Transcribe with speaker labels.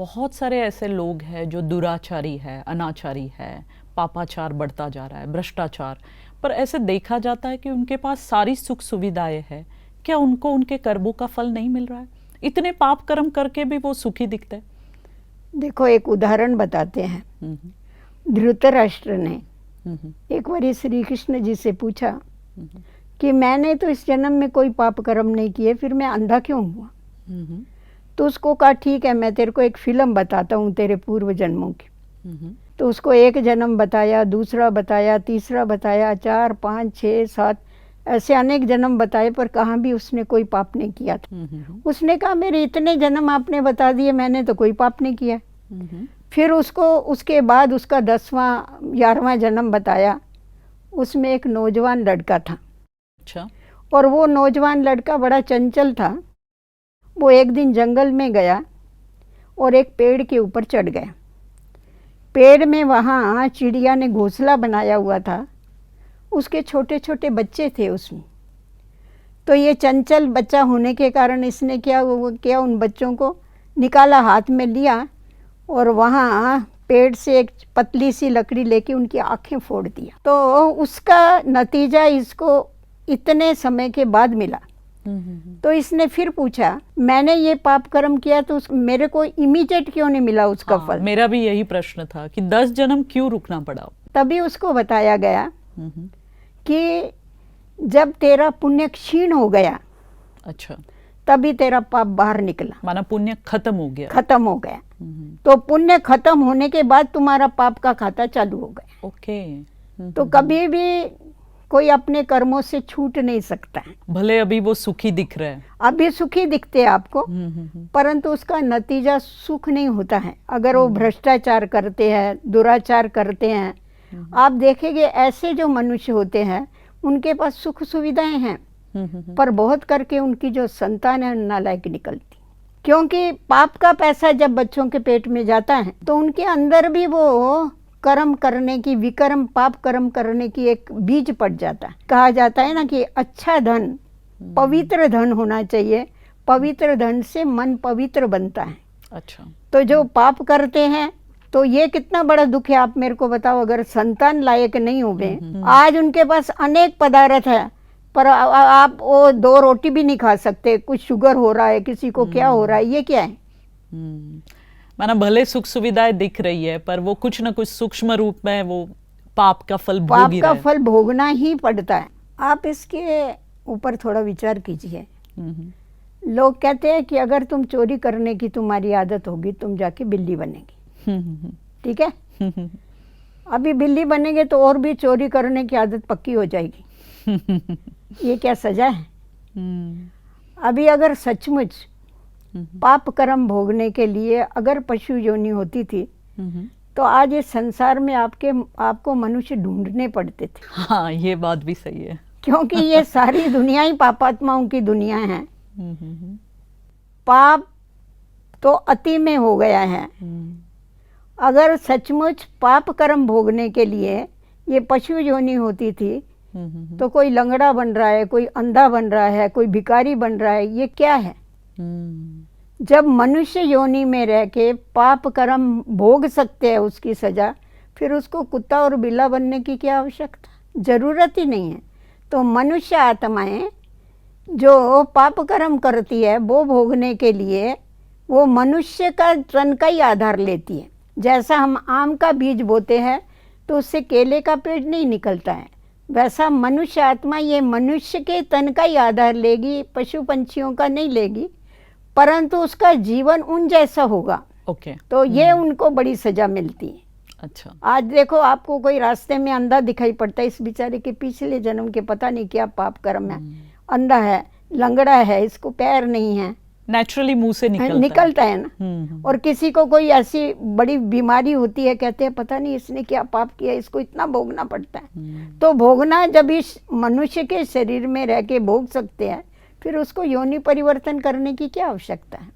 Speaker 1: बहुत सारे ऐसे लोग हैं जो दुराचारी है, अनाचारी है, पापाचार बढ़ता जा रहा है, भ्रष्टाचार, पर ऐसे देखा जाता है कि उनके पास सारी सुख सुविधाएं हैं। क्या उनको उनके कर्मों का फल नहीं मिल रहा है? इतने पाप कर्म करके भी वो सुखी दिखते हैं।
Speaker 2: देखो, एक उदाहरण बताते हैं। धृतराष्ट्र ने एक बार श्री कृष्ण जी से पूछा कि मैंने तो इस जन्म में कोई पाप कर्म नहीं किए, फिर मैं अंधा क्यों हुआ? तो उसको कहा, ठीक है, मैं तेरे को एक फिल्म बताता हूँ तेरे पूर्व जन्मों की। तो उसको एक जन्म बताया, दूसरा बताया, तीसरा बताया, 4, 5, 6, 7 ऐसे अनेक जन्म बताए, पर कहाँ भी उसने कोई पाप नहीं किया था। उसने कहा, मेरे इतने जन्म आपने बता दिए, मैंने तो कोई पाप नहीं किया। फिर उसके बाद उसका 10वां 11वां जन्म बताया। उसमें एक नौजवान लड़का था।
Speaker 1: अच्छा।
Speaker 2: और वो नौजवान लड़का बड़ा चंचल था। वो एक दिन जंगल में गया और एक पेड़ के ऊपर चढ़ गया। पेड़ में वहाँ चिड़िया ने घोंसला बनाया हुआ था। उसके छोटे छोटे बच्चे थे उसमें। तो ये चंचल बच्चा होने के कारण इसने क्या उन बच्चों को निकाला, हाथ में लिया और वहाँ पेड़ से एक पतली सी लकड़ी लेके उनकी आंखें फोड़ दिया। तो उसका नतीजा इसको इतने समय के बाद मिला। तो इसने फिर पूछा, मैंने ये पाप कर्म किया तो मेरे को इमीडिएट क्यों नहीं मिला उसका फल?
Speaker 1: मेरा भी यही प्रश्न था कि 10 जन्म क्यों रुकना पड़ा?
Speaker 2: तभी उसको बताया गया कि जब तेरा पुण्य क्षीण हो गया,
Speaker 1: अच्छा,
Speaker 2: तभी तेरा पाप बाहर निकला,
Speaker 1: माना पुण्य खत्म हो गया।
Speaker 2: खत्म हो गया। तो पुण्य खत्म होने के बाद तुम्हारा पाप का खाता चालू हो गया।
Speaker 1: ओके।
Speaker 2: तो कभी भी कोई अपने कर्मों से छूट नहीं सकता है।
Speaker 1: भले अभी वो सुखी दिख रहे हैं,
Speaker 2: अभी सुखी दिखते हैं आपको, परंतु उसका नतीजा सुख नहीं होता है। अगर वो भ्रष्टाचार करते हैं, दुराचार करते हैं, आप देखेंगे ऐसे जो मनुष्य होते हैं उनके पास सुख सुविधाएं हैं, पर बहुत करके उनकी जो संतान है नालायक निकलती। क्योंकि पाप का पैसा जब बच्चों के पेट में जाता है तो उनके अंदर भी वो कर्म करने की, विकर्म पाप कर्म करने की एक बीज पड़ जाता है। कहा जाता है ना कि अच्छा धन पवित्र धन होना चाहिए, पवित्र धन से मन पवित्र बनता है।
Speaker 1: अच्छा।
Speaker 2: तो जो पाप करते हैं तो ये कितना बड़ा दुख है, आप मेरे को बताओ। अगर संतान लायक नहीं हो गए, आज उनके पास अनेक पदार्थ है, पर आप वो 2 रोटी भी नहीं खा सकते। कुछ शुगर हो रहा है, किसी को क्या हो रहा है, ये क्या है?
Speaker 1: माना भले सुख सुविधाएं दिख रही है, पर वो कुछ न कुछ सूक्ष्म रूप में वो पाप का फल भोग ही रहे।
Speaker 2: पाप का फल भोगना ही पड़ता है। आप इसके ऊपर थोड़ा विचार कीजिए। लोग कहते हैं कि अगर तुम चोरी करने की तुम्हारी आदत होगी, तुम जाके बिल्ली बनेगी। ठीक है, अभी बिल्ली बनेंगे तो और भी चोरी करने की आदत पक्की हो जाएगी। ये क्या सजा है? अभी अगर सचमुच पाप कर्म भोगने के लिए अगर पशु योनि होती थी तो आज इस संसार में आपको मनुष्य ढूंढने पड़ते थे।
Speaker 1: हाँ, ये बात भी सही है।
Speaker 2: क्योंकि ये सारी दुनिया ही पापात्माओं की दुनिया है। पाप तो अति में हो गया है। अगर सचमुच पाप कर्म भोगने के लिए ये पशु योनि होती थी तो कोई लंगड़ा बन रहा है, कोई अंधा बन रहा है, कोई भिखारी बन रहा है, ये क्या है? जब मनुष्य योनि में रह के पाप कर्म भोग सकते हैं उसकी सजा, फिर उसको कुत्ता और बिल्ला बनने की क्या आवश्यकता? जरूरत ही नहीं है। तो मनुष्य आत्माएं जो पाप कर्म करती है वो भोगने के लिए वो मनुष्य का तन का ही आधार लेती है। जैसा हम आम का बीज बोते हैं तो उससे केले का पेड़ नहीं निकलता है, वैसा मनुष्य आत्मा ये मनुष्य के तन का ही आधार लेगी, पशु पंछियों का नहीं लेगी, परंतु उसका जीवन उन जैसा होगा। तो ये उनको बड़ी सजा मिलती है।
Speaker 1: अच्छा।
Speaker 2: आज देखो, आपको कोई रास्ते में अंधा दिखाई पड़ता है, इस बेचारे के पिछले जन्म के पता नहीं क्या पाप कर्म है। अंधा है, लंगड़ा है, इसको पैर नहीं है,
Speaker 1: नेचुरली मुंह से
Speaker 2: निकलता है ना। और किसी को कोई ऐसी बड़ी बीमारी होती है, कहते हैं पता नहीं इसने क्या पाप किया, इसको इतना भोगना पड़ता है। तो भोगना जब इस मनुष्य के शरीर में रह के भोग सकते हैं, फिर उसको योनि परिवर्तन करने की क्या आवश्यकता है?